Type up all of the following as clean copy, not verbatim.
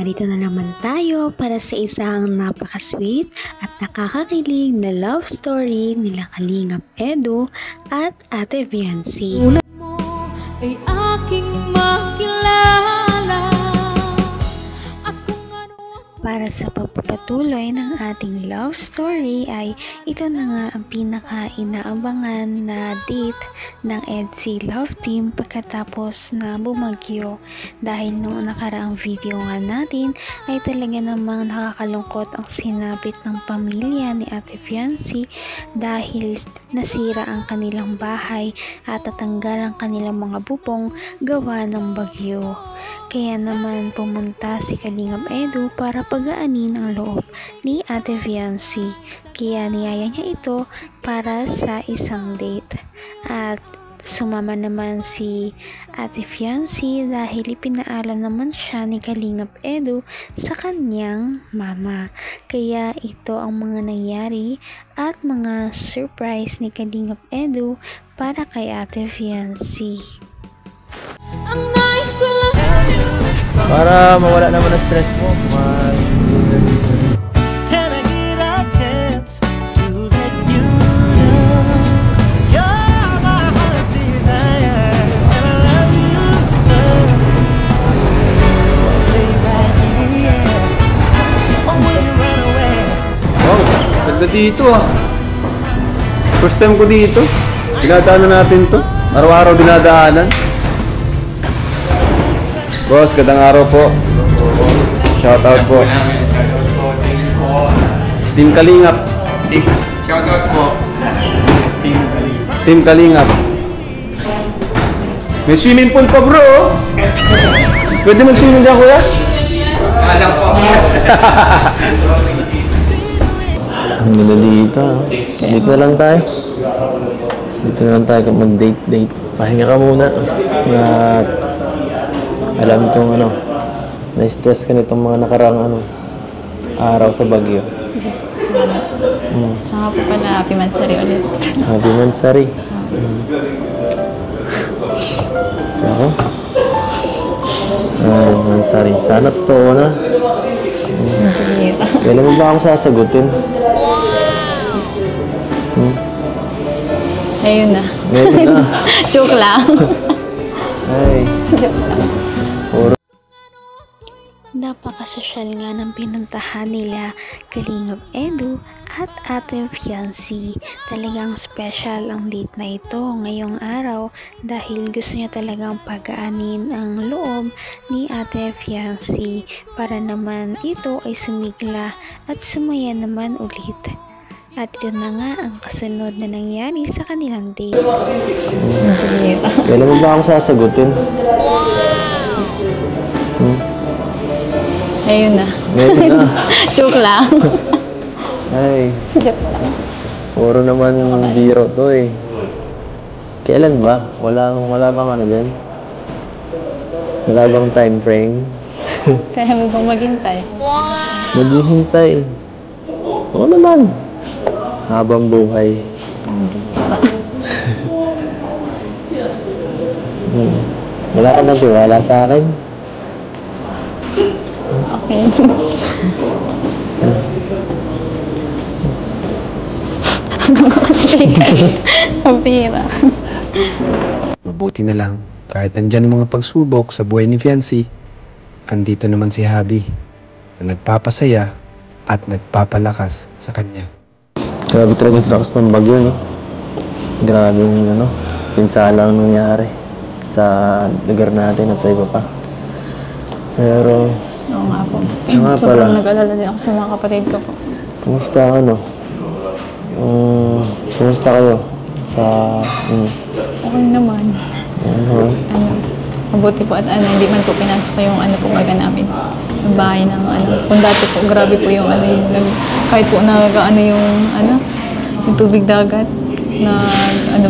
narito na naman tayo para sa isang napaka-sweet at nakakakilig na love story nila Kalingap Edu at Ate Viancy. Tulad mo ay aking makilala. Para sa pagpapatuloy ng ating love story ay ito na nga ang pinaka-inaabangan na date ng EDSI Love Team pagkatapos na bumagyo. Dahil noong nakaraang video nga natin ay talaga namang nakakalungkot ang sinapit ng pamilya ni Ate Viancy dahil nasira ang kanilang bahay at tatanggal ang kanilang mga bubong gawa ng bagyo. Kaya naman pumunta si Kalingap Edu para pagaanin ang loob ni Ate Viancy. Kaya niyaya niya ito para sa isang date. At sumama naman si Ate Viancy dahil ipinaalam naman siya ni Kalingap Edu sa kanyang mama. Kaya ito ang mga nangyari at mga surprise ni Kalingap Edu para kay Ate Viancy. Ang nais ko lang para mawala naman ang stress mo. Can I get a chance to let you know you're my heart's desire, and I love you so. Stay right here, or will you run away? Wow, ganda dito ah. First time ko dito. Dinadaanan natin to. Araw-araw dinadaanan. Boss, gandang araw po. Shoutout po. Team Kalingap. Shoutout po. Team Kalingap. May swimming pool pa bro. Pwede mag-swimming dyan kuya? Alam po. Ang ganda dito. Dito na lang tayo. Dito na lang tayo mag-date. Pahinga ka muna. At alam kong na-stress ka nitong mga nakarang araw sa Baguio. Sige, salamat. Tsaka po pala, Happy Mansari ulit. Happy Mansari. Ako? Ay, Mansari. Sana totoo na. Kailan mo ba akong sasagutin? Ayun na. Ngayon na. Joke lang. Ay. Joke lang. Napakasosyal nga ng pinuntahan nila Kalingap Edu at Ate Viancy. Talagang special ang date na ito ngayong araw dahil gusto niya talagang pagaanin ang loob ni Ate Viancy para naman ito ay sumigla at sumaya naman ulit. At ito na nga ang kasunod na nangyari sa kanilang date. Kailan mo ba akong sasagutin? Ayun na. Ngayon na. Joke lang. Ay. Joke lang. Puro naman biro to eh. Kailan ba? Wala bang dyan? Wala bang time frame? Kaya mo bang maghintay? Maghihintay. Oo naman. Habang buhay. Wala ka nang tiwala sa akin? Okay. Ang pira. Mabuti na lang, kahit nandyan ang mga pagsubok sa buhay ni Viancy, andito naman si Habi na nagpapasaya at nagpapalakas sa kanya. Grabe talaga sa lakas ng bagyo, no? Grabe yung pinsala ang nangyari sa lugar natin at sa iba pa. Pero Oo nga po. nga pala. Sobrang nag-alala din ako sa mga kapatid ko po. Kumusta kumusta kayo sa Okay naman. Mabuti po at hindi man po pinasok yung po baga namin. Yung bahay ng Kung dati po, grabe po yung kahit po yung tubig dagat na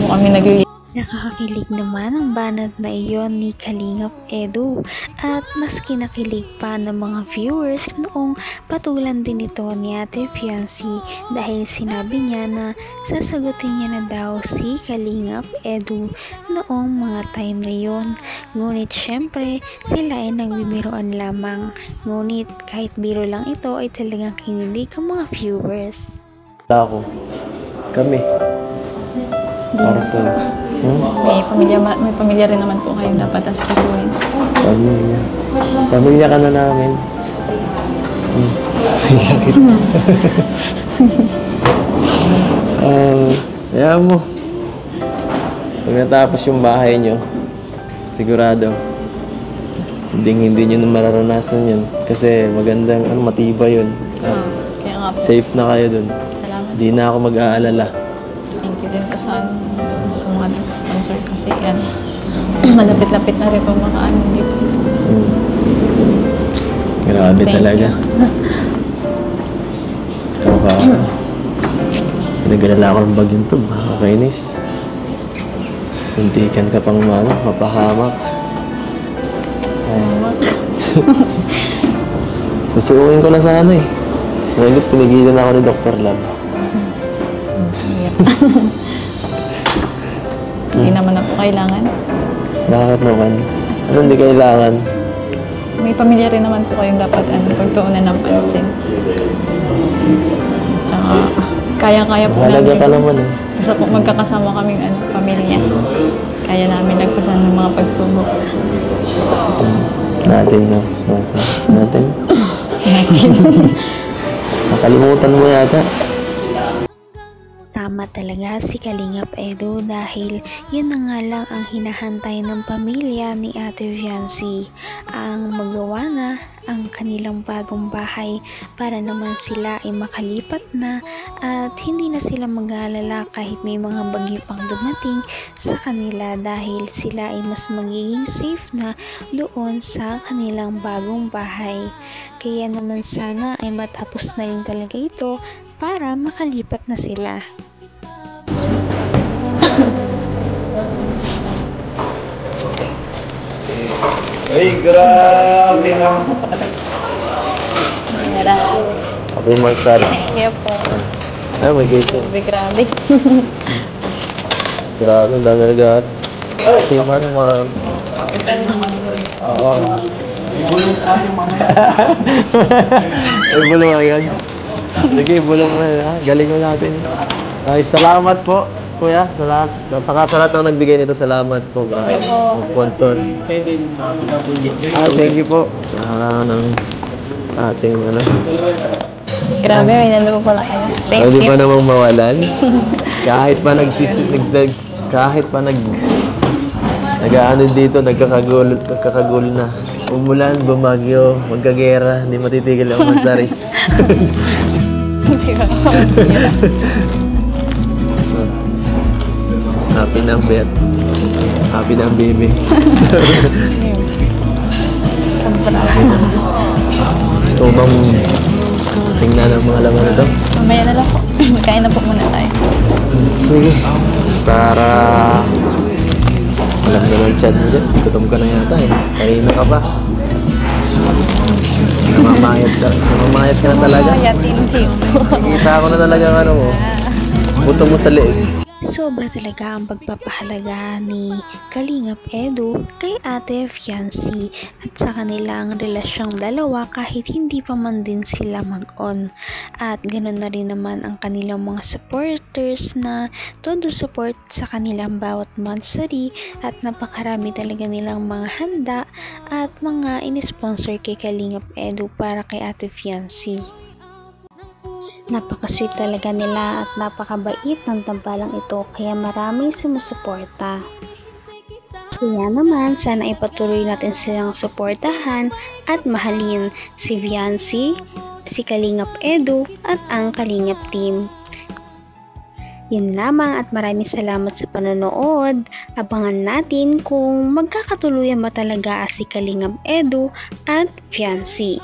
po kami naglilinis. Nakakakilig naman ang banat na iyon ni Kalingap Edu at mas kinakilig pa ng mga viewers noong patulan din ito ni Ate Fianchy dahil sinabi niya na sasagutin niya na daw si Kalingap Edu noong mga time na yon. Ngunit syempre sila ay nagbibiroan lamang. Ngunit kahit biro lang ito ay talagang kinilig ang mga viewers. Ako. Kami. Para sa... May pamilya rin naman po kayo dapat asikasuhin. Pamilya. Pamilya ka na namin. Kaya mo. Pag natapos yung bahay nyo, sigurado, hindi nyo na mararanasan yun. Kasi magandang, matibay yun. Kaya nga po. Safe na kayo dun. Salamat. Hindi na ako mag-aalala. Thank you din po sa mga nag-sponsor kasi yan. Malapit-lapit na rin po mga dito. Grabe Thank talaga. Pinag-alala ko ng bagyong to. Makakainis. Kuntikan ka pang mapahamak. Susuungin ko na sana eh. Ngayon pinigilan ako ni Dr. Lab. Hindi naman na po kailangan. Bakit naman? Ano hindi kailangan? May pamilya rin naman po kayong dapat pagtuunan ng pansin. Tsaka, kaya-kaya po Mahalaga namin. ka naman eh. Basta po magkakasama kaming pamilya. Kaya namin nagpasan ng mga pagsubok. Natin. Nakalimutan mo yata. Tama talaga si Kalingap Edu dahil yun na nga lang ang hinahantay ng pamilya ni Ate Fianchy, ang magawa na ang kanilang bagong bahay para naman sila ay makalipat na at hindi na sila mag-aalala kahit may mga bagyo pang dumating sa kanila dahil sila ay mas magiging safe na doon sa kanilang bagong bahay. Kaya naman sana ay matapos na rin talaga ito para makalipat na sila. Ay, grabe naman. Happy Marsar. Kaya po. Ay, may gate. Grabe. Grabe, ang dami agad. Ay, man. Oo. Ay, bulong lang yan. Sige, bulong na yan. Galing mo natin. Ay, salamat po, kuya. Salamat. Sa lahat ng nagbigay nito, salamat po. Ang sponsor. Thank you po. Ng ating Grabe, may nalo pala kayo. Pwede pa namang mawalan. Kahit pa nag-aano dito, nagkakagulo na. Umulan, bumagyo, magkagera, hindi matitigil ang mansari. Happy na ang bet. Happy na ang baby. Gusto mo bang tingnan ang mga laman nito? Mamaya na lang po. Kain na po muna tayo. Sige. Para alam na ng chat mo dyan. Gutom ka na yata eh. Kanina ka pa. Namamayat ka na talaga. Nakikita ko na talaga mo. Buto mo sa leeg. Sobra talaga ang pagpapahalaga ni Kalingap Edu kay Ate Fianchy at sa kanilang relasyong dalawa kahit hindi pa man din sila mag-on. At ganoon na rin naman ang kanilang mga supporters na todo support sa kanilang bawat monthsary at napakarami talaga nilang mga handa at mga in-sponsor kay Kalingap Edu para kay Ate Fianchy. Napaka-sweet talaga nila at napakabait ng tambalang ito kaya maraming sumusuporta. Kaya naman sana ipatuloy natin silang suportahan at mahalin si Fianchy, si Kalingap Edu at ang Kalingap team. Yun lamang at maraming salamat sa panonood. Abangan natin kung magkakatuluyan ba talaga si Kalingap Edu at Fianchy.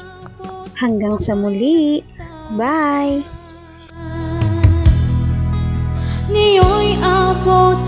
Hanggang sa muli! Bye! Ngayon'y abot